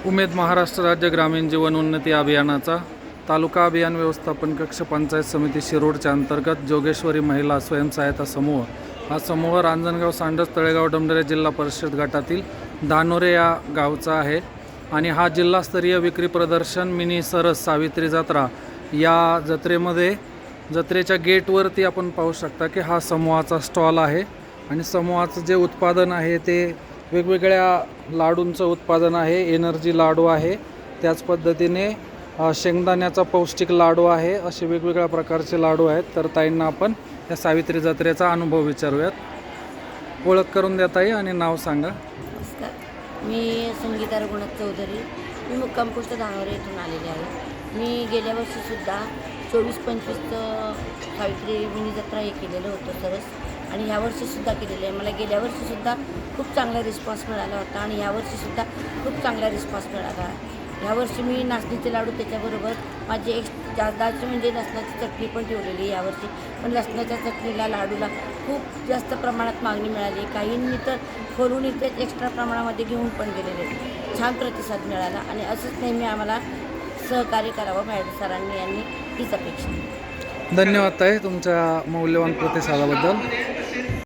उमेद महाराष्ट्र राज्य ग्रामीण जीवन उन्नती अभियानाचा तालुका अभियान व्यवस्थापन कक्ष पंचायत समिती शिरोडच्या अंतर्गत जोगेश्वरी महिला स्वयंसहायता समूह हा समूह रांजणगाव सांडस तळेगाव डमडरे जिल्हा परिषद गटातील दानोरे या गावचा आहे आणि हा जिल्हास्तरीय विक्री प्रदर्शन मिनी सरस सावित्री जत्रा या जत्रेच्या गेटवरती आपण पाहू शकता की हा समूहाचा स्टॉल आहे आणि समूहाचं जे उत्पादन आहे ते वेगवेगळ्या लाडूंचं उत्पादन आहे. एनर्जी लाडू आहे, त्याच पद्धतीने शेंगदाण्याचा पौष्टिक लाडू आहे, असे वेगवेगळ्या प्रकारचे लाडू आहेत. तर ताईंना आपण या सावित्री जत्रेचा अनुभव विचारूयात. ओळख करून देता येईल आणि नाव सांगा. नमस्कार, मी संगीता रघुनाथ चौधरी. मी मुक्काम पोस्ट धानोरे इथून आलेले आहे. मी गेल्या वर्षीसुद्धा 24-25 सावित्री मिनी जत्रा हे केलेलं होतं सरस आणि ह्या वर्षीसुद्धा केलेलं आहे. मला गेल्या वर्षीसुद्धा खूप चांगला रिस्पॉन्स मिळाला होता आणि ह्या वर्षीसुद्धा खूप चांगला रिस्पॉन्स मिळाला. ह्यावर्षी मी नाचणीचे लाडू त्याच्याबरोबर माझी जादाची म्हणजे लसणाची चटणी पण ठेवलेली आहे यावर्षी. पण लसणाच्या चटणीला लाडूला खूप जास्त प्रमाणात मागणी मिळाली. काहींनी तर खोलून इथेच एक्स्ट्रा प्रमाणामध्ये घेऊन पण गेलेले. छान प्रतिसाद मिळाला आणि असंच नेहमी आम्हाला सहकार्य करावं मॅडम सरांनी यांनी हीच अपेक्षा. धन्यवाद ताई तुमच्या मौल्यवान प्रतिसादाबद्दल.